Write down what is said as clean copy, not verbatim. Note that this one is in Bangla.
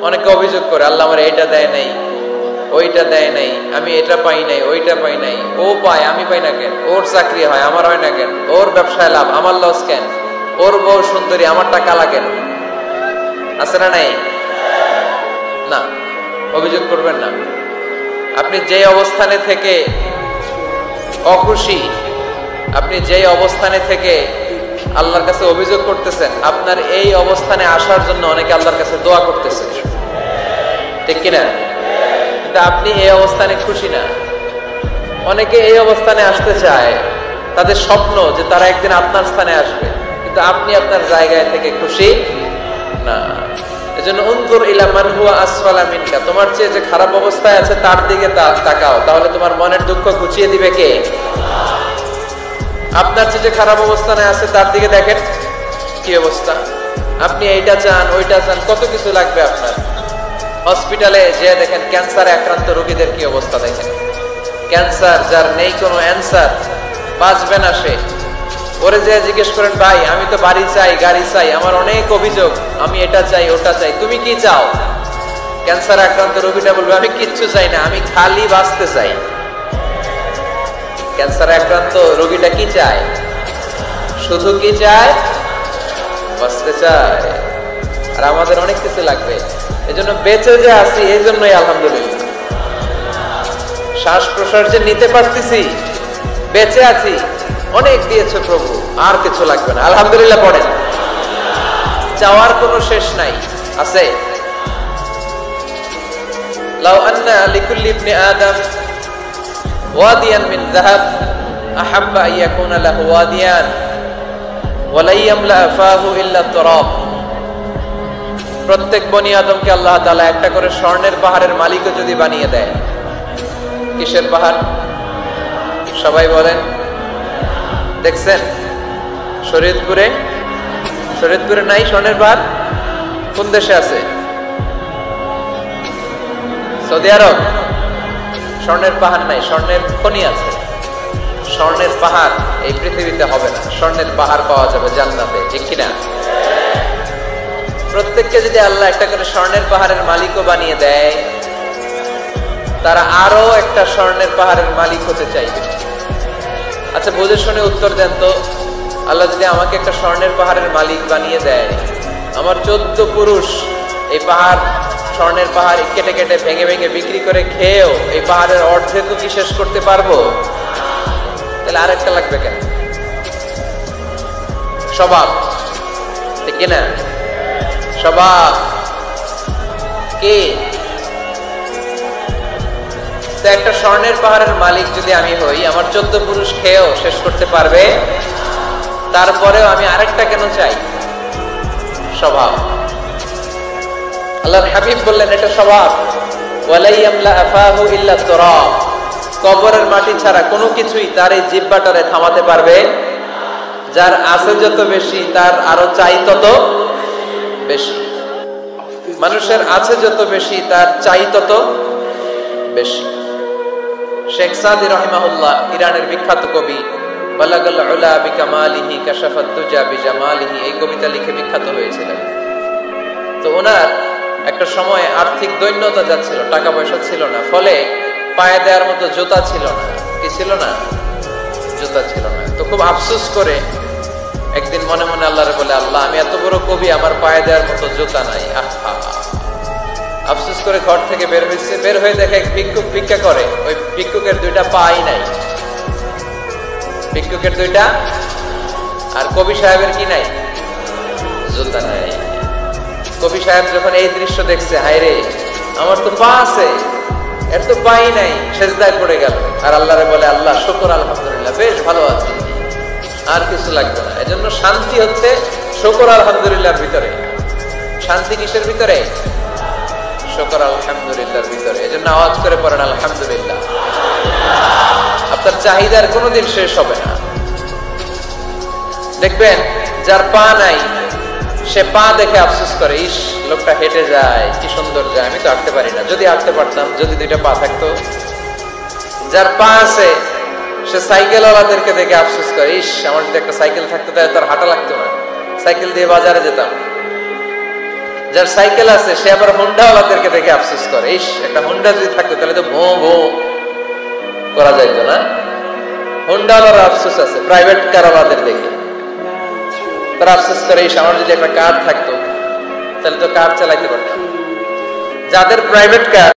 অনেকে অভিযোগ করে আল্লাহ আমার এটা দেয় নাই, ওইটা দেয় নাই, আমি এটা পাই নাই, ওইটা পাই নাই। ও পায়, আমি পাই না কেন? ওর চাকরি হয়, আমার হয় না কেন? ওর ব্যবসায় লাভ, আমার লস কেন? ওর বউ সুন্দরী, আমার টাকা লাগেন? আছে না নাই? না, অভিযোগ করবেন না। আপনি যে অবস্থানে থেকে অখুশি, আপনি যেই অবস্থানে থেকে আল্লাহর কাছে অভিযোগ করতেছেন, আপনার এই অবস্থানে আসার জন্য অনেকে আল্লাহর কাছে দোয়া করতেছে, ঠিক কিনা? কিন্তু আপনি এই অবস্থানে খুশি না। অনেকে এই অবস্থানে আসতে চায়, তাদের স্বপ্ন যে তারা একদিন আপনার স্থানে আসবে, কিন্তু আপনি আপনার জায়গায় থেকে খুশি না। এজন্য উনজুর ইলা মান হুয়া আসফালা মিনকা, তোমার চেয়ে যে খারাপ অবস্থায় আছে তার দিকে তাকাও, তাহলে তোমার মনের দুঃখ ঘুচিয়ে দিবে কে? আপনার চেয়ে যে খারাপ অবস্থানে আছে তার দিকে দেখেন কি অবস্থা। আপনি এইটা চান, ওইটা চান, কত কিছু লাগবে আপনার। হসপিটালে যে দেখেন ক্যান্সারে আক্রান্ত রোগীদের কি অবস্থা দেখেন। ক্যান্সার যার নেই কোনো অ্যান্সার, বাঁচবে না সে। ওরে যে জিজ্ঞেস করেন, ভাই আমি তো বাড়ি চাই, গাড়ি চাই, আমার অনেক অভিযোগ, আমি এটা চাই, ওটা চাই, তুমি কি চাও? ক্যান্সার আক্রান্ত রোগীটা বলবে, আমি কিচ্ছু চাই না, আমি খালি বাঁচতে চাই। ক্যান্সার আক্রান্ত রোগীটা কি চায়? শুধু কি চায়? বাঁচতে চায়। আর আমাদের অনেক কিছু লাগবে। এজন্য বেঁচে যে আছি এই জন্যই আলহামদুলিল্লাহ। শ্বাস প্রশ্বাস যে নিতে পারতেছি, বেঁচে আছি, অনেক দিয়েছে প্রভু, আর কিছু লাগবে না, আলহামদুলিল্লাহ পড়েন। চাওয়ার কোনো শেষ নাই, আছে? লাউ আন্না লিকুল্লি ইবনি আদম ওয়াদিয়ান মিন যাহাব আহাব্বা আন ইয়াকুনা লাহু ওয়াদিয়ান ওয়া লা ইয়ামলা ফাহু ইল্লা তুরাব। প্রত্যেক বনি আদমকে আল্লাহ তাআলা একটা করে স্বর্ণের পাহাড়ের মালিকও যদি বানিয়ে দেয়। কিসের পাহাড়? সবাই বলেন। দেখছেন শরীয়তপুরে? শরীয়তপুরে নাই স্বর্ণের পাহাড়? কোন দেশে আছে? সৌদি আরব। স্বর্ণের পাহাড় নাই, স্বর্ণের খনি আছে। স্বর্ণের পাহাড় এই পৃথিবীতে হবে না, স্বর্ণের পাহাড় পাওয়া যাবে জান্নাতে, ঠিক কিনা? প্রত্যেককে যদি আল্লাহ একটা করে স্বর্ণের পাহাড়ের মালিকও বানিয়ে দেয়, তারা আরো একটা স্বর্ণের পাহাড়ের মালিক হতে চাইবে। আচ্ছা বুঝে শুনে উত্তর দেন তো, আল্লাহ যদি আমাকে একটা স্বর্ণের পাহাড়ের মালিক বানিয়ে দেয়, আমার 14 পুরুষ এই পাহাড়, স্বর্ণের পাহাড় কেটে কেটে ভেঙে ভেঙে বিক্রি করে খেয়েও এই পাহাড়ের অর্ধেকও কি শেষ করতে পারবো? তাহলে আরেকটা লাগবে কেন? স্বভাব, ঠিক কিনা? স্বভাব কি? তো একটা স্বর্ণের পাহাড়ের মালিক যদি আমি হই, আমার 14 পুরুষ খেয়েও শেষ করতে পারবে, তারপরেও আমি আরেকটা কেন চাই? স্বভাব। আল্লাহর হাবিব বললেন এটা স্বভাব। ওয়ালা ইয়ামলা আফাহু ইল্লা তুরাব। কবরের মাটি ছাড়া কোনো কিছুই তার এই জিহ্বাটারে থামাতে পারবে। যার আছে যত বেশি, তার আরো চাই তত বেশি। মানুষের আছে যত বেশি, তার চাই তত বেশি। শেখ সাদি রাহিমাহুল্লাহ, ইরানের বিখ্যাত কবি, বালাগাল উলা বিকামালিহি কাশাফাত দুজা বিজামালিহি, এই কবিতা লিখে বিখ্যাত হয়েছিলেন। তো ওনার একটা সময় আর্থিক দৈন্যতা যাচ্ছিল, টাকা পয়সা ছিল না, ফলে পায়ে দেওয়ার মতো জুতা ছিল না। কি ছিল না? জুতা ছিল না। তো খুব আফসোস করে একদিন মনে মনে আল্লাহরে বলে, আল্লাহ আমি এত বড় কবি, আমার পায়ে দেওয়ার মতো জুতা নাই। আফসোস করে ঘর থেকে বের হয়েছে, বের হয়ে দেখে এক ভিক্ষুক ভিক্ষা করে। ওই ভিক্ষুকের 2টা পাই নাই, ভিক্ষুকের 2টা, আর কবি সাহেবের কি নাই? জুতা নাই। কবি সাহেব যখন এই দৃশ্য দেখছে, হায় রে আমার তো পা আছে, এর তো পাই নাই, সেজদায় পড়ে গেল। আর আল্লাহরে বলে, আল্লাহ শুকর আলহামদুলিল্লাহ, বেশ ভালো আছি, আর কিছু লাগবে না। এজন্য শান্তি হচ্ছে শুকর আলহামদুলিল্লাহর ভিতরে। শান্তি কিসের ভিতরে? শুকর আলহামদুলিল্লাহর ভিতরে। এজন্য আওয়াজ করে পড়েন আলহামদুলিল্লাহ। আপনার চাহিদার কোনোদিন শেষ হবে না। দেখবেন যার পা নাই, সে পা দেখে আফসোস করে, ইস লোকটা হেঁটে যায়, কি সুন্দর যায়, আমি তো হাঁটতে পারি না, যদি হাঁটতে পারতাম, যদি 2টা পা থাকতো। যার পা আছে, সে সাইকেলওয়ালাদেরকে দেখে আফসোস করে, ইস আমার যদি একটা সাইকেল থাকতো তাহলে তার হাঁটা লাগতো না, সাইকেল দিয়ে বাজারে যেতাম। যার সাইকেল আছে সে আবার হুন্ডাওয়ালাদেরকে দেখে আফসোস করে, ইস একটা হুন্ডা যদি থাকতো তাহলে তো ভো ভো করা যাইতো না। হুন্ডাওয়ালার আফসোস আছে প্রাইভেট কারওয়ালাদের দেখে, তারা আফসোস করে ইস আমার যদি একটা কার থাকতো তাহলে তো কার চালাইতে পারতাম। যাদের প্রাইভেট কার